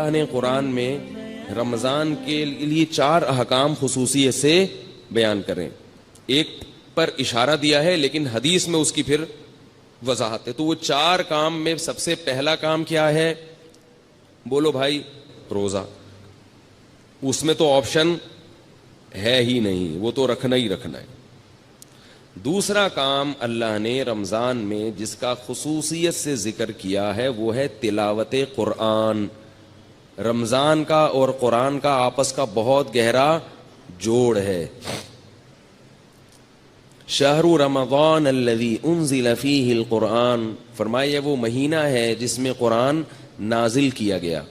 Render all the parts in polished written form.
اللہ نے قرآن میں رمضان کے لیے 4 احکام خصوصیت سے بیان کریں. ایک پر اشارہ دیا ہے لیکن حدیث میں اس کی پھر وضاحت ہے. تو وہ 4 کام میں سب سے پہلا کام کیا ہے؟ بولو بھائی، روزہ. اس میں تو آپشن ہے ہی نہیں، وہ تو رکھنا ہی رکھنا ہے. دوسرا کام اللہ نے رمضان میں جس کا خصوصیت سے ذکر کیا ہے وہ ہے تلاوت قرآن. رمضان کا اور قرآن کا آپس کا بہت گہرا جوڑ ہے. شہر رمضان الذی انزل فیہ القرآن، فرمایا وہ مہینہ ہے جس میں قرآن نازل کیا گیا.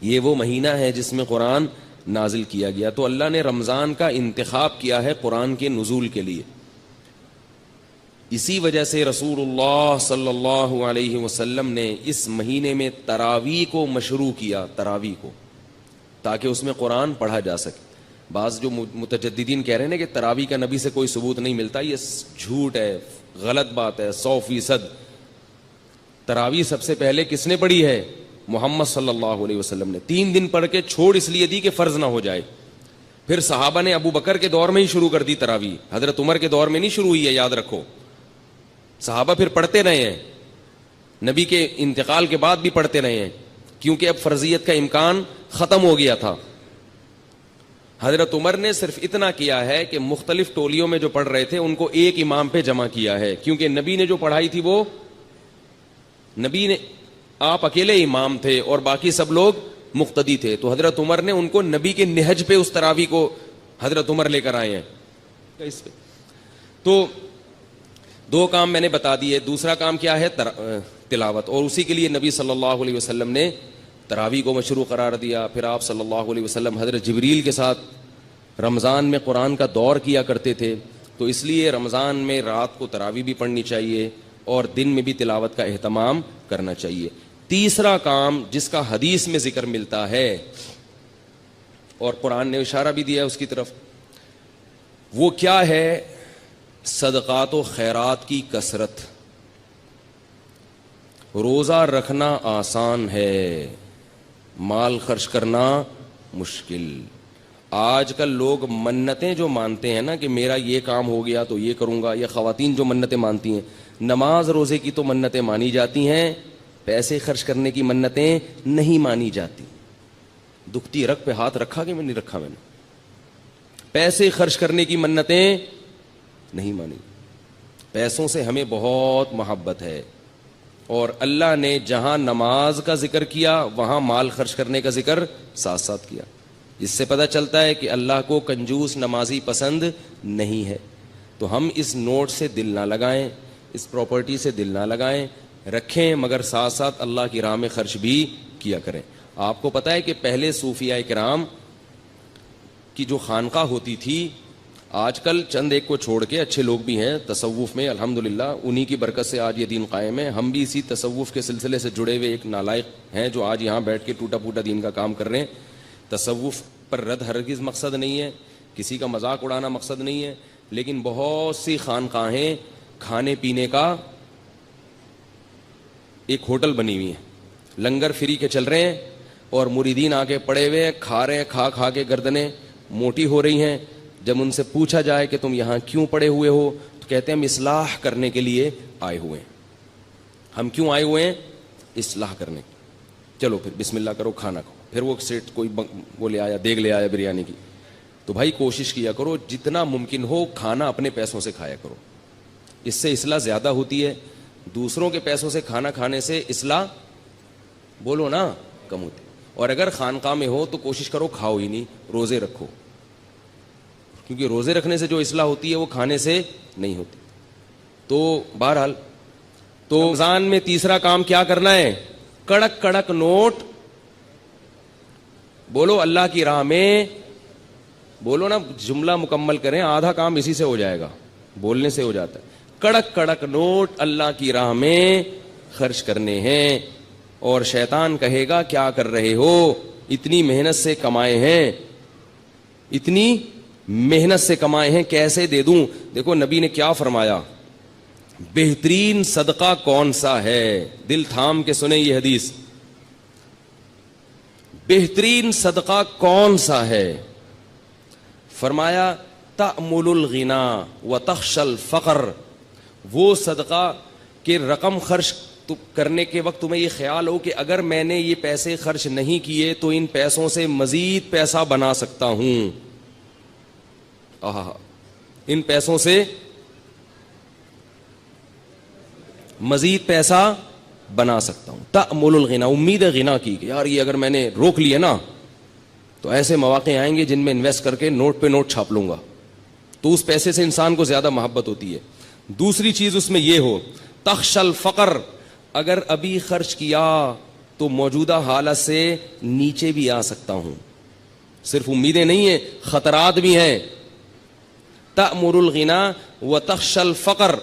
یہ وہ مہینہ ہے جس میں قرآن نازل کیا گیا. تو اللہ نے رمضان کا انتخاب کیا ہے قرآن کے نزول کے لیے. اسی وجہ سے رسول اللہ صلی اللہ علیہ وسلم نے اس مہینے میں تراویح کو مشروع کیا، تراویح کو، تاکہ اس میں قرآن پڑھا جا سکے. بعض جو متجددین کہہ رہے ہیں کہ تراویح کا نبی سے کوئی ثبوت نہیں ملتا، یہ جھوٹ ہے، غلط بات ہے 100%. تراویح سب سے پہلے کس نے پڑھی ہے؟ محمد صلی اللہ علیہ وسلم نے. 3 دن پڑھ کے چھوڑ اس لیے دی کہ فرض نہ ہو جائے. پھر صحابہ نے ابو بکر کے دور میں ہی شروع کر دی تراویح، حضرت عمر کے دور میں نہیں شروع ہوئی ہے، یاد رکھو. صحابہ پھر پڑھتے رہے ہیں، نبی کے انتقال کے بعد بھی پڑھتے رہے ہیں، کیونکہ اب فرضیت کا امکان ختم ہو گیا تھا. حضرت عمر نے صرف اتنا کیا ہے کہ مختلف ٹولیوں میں جو پڑھ رہے تھے ان کو ایک امام پہ جمع کیا ہے، کیونکہ نبی نے جو پڑھائی تھی وہ نبی نے، آپ اکیلے امام تھے اور باقی سب لوگ مقتدی تھے. تو حضرت عمر نے ان کو نبی کے نہج پہ اس تراویح کو حضرت عمر لے کر آئے ہیں. اس پہ تو 2 کام میں نے بتا دیے. دوسرا کام کیا ہے؟ تلاوت. اور اسی کے لیے نبی صلی اللہ علیہ وسلم نے تراویح کو مشروع قرار دیا. پھر آپ صلی اللہ علیہ وسلم حضرت جبریل کے ساتھ رمضان میں قرآن کا دور کیا کرتے تھے، تو اس لیے رمضان میں رات کو تراویح بھی پڑھنی چاہیے اور دن میں بھی تلاوت کا اہتمام کرنا چاہیے. تیسرا کام جس کا حدیث میں ذکر ملتا ہے اور قرآن نے اشارہ بھی دیا ہے اس کی طرف، وہ کیا ہے؟ صدقات و خیرات کی کثرت. روزہ رکھنا آسان ہے، مال خرچ کرنا مشکل. آج کل لوگ منتیں جو مانتے ہیں نا کہ میرا یہ کام ہو گیا تو یہ کروں گا، یا خواتین جو منتیں مانتی ہیں، نماز روزے کی تو منتیں مانی جاتی ہیں، پیسے خرچ کرنے کی منتیں نہیں مانی جاتی. دکھتی رگ پہ ہاتھ رکھا کہ میں نہیں رکھا؟ میں نے پیسے خرچ کرنے کی منتیں نہیں مانی. پیسوں سے ہمیں بہت محبت ہے، اور اللہ نے جہاں نماز کا ذکر کیا وہاں مال خرچ کرنے کا ذکر ساتھ ساتھ کیا. اس سے پتہ چلتا ہے کہ اللہ کو کنجوس نمازی پسند نہیں ہے. تو ہم اس نوٹ سے دل نہ لگائیں، اس پراپرٹی سے دل نہ لگائیں، رکھیں، مگر ساتھ ساتھ اللہ کی راہ میں خرچ بھی کیا کریں. آپ کو پتہ ہے کہ پہلے صوفیاء کرام کی جو خانقاہ ہوتی تھی، آج کل چند ایک کو چھوڑ کے اچھے لوگ بھی ہیں تصوف میں الحمدللہ، انہی کی برکت سے آج یہ دین قائم ہے. ہم بھی اسی تصوف کے سلسلے سے جڑے ہوئے ایک نالائق ہیں جو آج یہاں بیٹھ کے ٹوٹا پھوٹا دین کا کام کر رہے ہیں. تصوف پر رد ہرگز مقصد نہیں ہے، کسی کا مذاق اڑانا مقصد نہیں ہے، لیکن بہت سی خانقاہیں کھانے پینے کا ایک ہوٹل بنی ہوئی ہیں، لنگر فری کے چل رہے ہیں، اور مریدین آ کے پڑے ہوئے ہیں، کھا رہے ہیں، کھا کے گردنیں موٹی ہو رہی ہیں. جب ان سے پوچھا جائے کہ تم یہاں کیوں پڑے ہوئے ہو تو کہتے ہیں ہم اصلاح کرنے کے لیے آئے ہوئے ہیں. ہم کیوں آئے ہوئے ہیں؟ اصلاح کرنے. چلو پھر بسم اللہ کرو، کھانا کھاؤ. پھر وہ سیٹ کوئی وہ لے آیا، دیگ لے آیا بریانی کی. تو بھائی کوشش کیا کرو جتنا ممکن ہو کھانا اپنے پیسوں سے کھایا کرو، اس سے اصلاح زیادہ ہوتی ہے. دوسروں کے پیسوں سے کھانا کھانے سے اصلاح بولو نا کم ہوتی. اور اگر خانقاہ میں ہو تو کوشش کرو کھاؤ ہی نہیں، روزے رکھو، کیونکہ روزے رکھنے سے جو اصلاح ہوتی ہے وہ کھانے سے نہیں ہوتی. تو بہرحال تو رمضان میں تیسرا کام کیا کرنا ہے؟ کڑک کڑک نوٹ بولو اللہ کی راہ میں، بولو نا، جملہ مکمل کریں، آدھا کام اسی سے ہو جائے گا، بولنے سے ہو جاتا ہے. کڑک کڑک نوٹ اللہ کی راہ میں خرچ کرنے ہیں. اور شیطان کہے گا کیا کر رہے ہو، اتنی محنت سے کمائے ہیں، اتنی محنت سے کمائے ہیں، کیسے دے دوں؟ دیکھو نبی نے کیا فرمایا، بہترین صدقہ کون سا ہے؟ دل تھام کے سنیں یہ حدیث. بہترین صدقہ کون سا ہے؟ فرمایا تأمل الغنا وتخشى الفقر، وہ صدقہ کہ رقم خرچ کرنے کے وقت تمہیں یہ خیال ہو کہ اگر میں نے یہ پیسے خرچ نہیں کیے تو ان پیسوں سے مزید پیسہ بنا سکتا ہوں، ان پیسوں سے مزید پیسہ بنا سکتا ہوں۔ تأمل الغنا، امید غنا کی کہ یار یہ اگر میں نے روک لیا نا تو ایسے مواقع آئیں گے جن میں انویسٹ کر کے نوٹ پہ نوٹ چھاپ لوں گا، تو اس پیسے سے انسان کو زیادہ محبت ہوتی ہے۔ دوسری چیز اس میں یہ ہو تخشى الفقر، اگر ابھی خرچ کیا تو موجودہ حالت سے نیچے بھی آ سکتا ہوں، صرف امیدیں نہیں ہیں، خطرات بھی ہیں۔ تأمل الغنا وتخشى الفقر،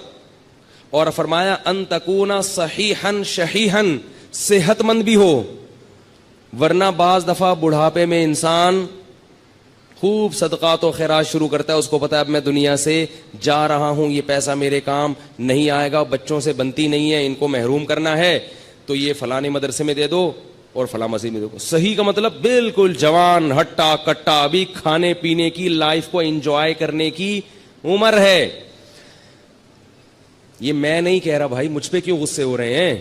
اور فرمایا ان تکون صحیحا شحیحا، صحت مند بھی ہو، ورنہ بعض دفعہ بڑھاپے میں انسان خوب صدقات و خیرات شروع کرتا ہے، اس کو پتا ہے اب میں دنیا سے جا رہا ہوں، یہ پیسہ میرے کام نہیں آئے گا، بچوں سے بنتی نہیں ہے، ان کو محروم کرنا ہے، تو یہ فلانے مدرسے میں دے دو اور فلاں مسجد میں دے دو۔ صحیح کا مطلب بالکل جوان ہٹا کٹا، ابھی کھانے پینے کی، لائف کو انجوائے کرنے کی عمر ہے۔ یہ میں نہیں کہہ رہا بھائی، مجھ پہ کیوں غصے ہو رہے ہیں؟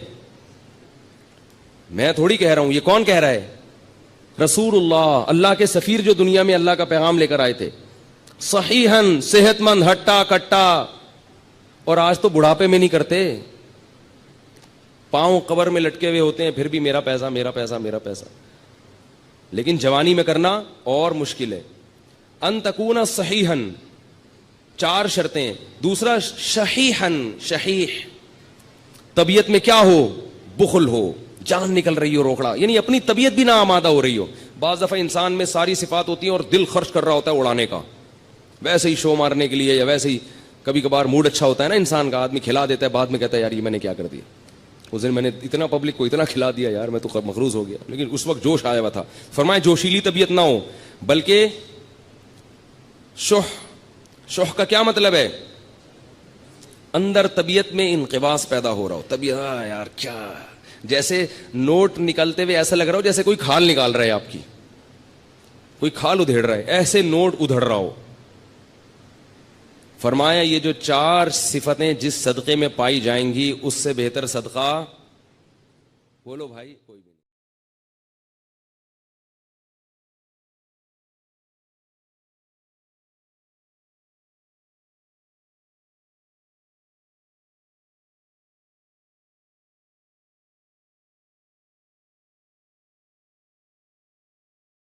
میں تھوڑی کہہ رہا ہوں، یہ کون کہہ رہا ہے؟ رسول اللہ، اللہ کے سفیر جو دنیا میں اللہ کا پیغام لے کر آئے تھے، صحیحاً، صحت مند، ہٹا کٹا، اور آج تو بڑھاپے میں نہیں کرتے، پاؤں قبر میں لٹکے ہوئے ہوتے ہیں، پھر بھی میرا پیسہ میرا پیسہ میرا پیسہ، لیکن جوانی میں کرنا اور مشکل ہے۔ ان تکون صحیحاً، 4 شرطیں۔ دوسرا شحیحاً، شحیح، طبیعت میں کیا ہو؟ بخل ہو، جان نکل رہی ہو روکڑا، یعنی اپنی طبیعت بھی نہ آمادہ ہو رہی ہو۔ بعض دفعہ انسان میں ساری صفات ہوتی ہیں اور دل خرچ کر رہا ہوتا ہے اڑانے کا، ویسے ہی شو مارنے کے لیے، یا ویسے ہی کبھی کبھار موڈ اچھا ہوتا ہے نا انسان کا، آدمی کھلا دیتا ہے، بعد میں کہتا ہے یار یہ میں نے کیا کر دیا، اس دن میں نے اتنا پبلک کو اتنا کھلا دیا یار، میں تو مقروض ہو گیا، لیکن اس وقت جوش آیا ہوا تھا۔ فرمائے جوشیلی طبیعت نہ ہو، بلکہ شح کا کیا مطلب ہے؟ اندر طبیعت میں انقباض پیدا ہو رہا ہو، طبیعت یار کیا، جیسے نوٹ نکلتے ہوئے ایسا لگ رہا ہو جیسے کوئی کھال نکال رہا ہے، آپ کی کوئی کھال ادھیڑ رہا ہے، ایسے نوٹ ادھڑ رہا ہو۔ فرمایا یہ جو 4 صفتیں جس صدقے میں پائی جائیں گی، اس سے بہتر صدقہ بولو بھائی کوئی بھی نہیں۔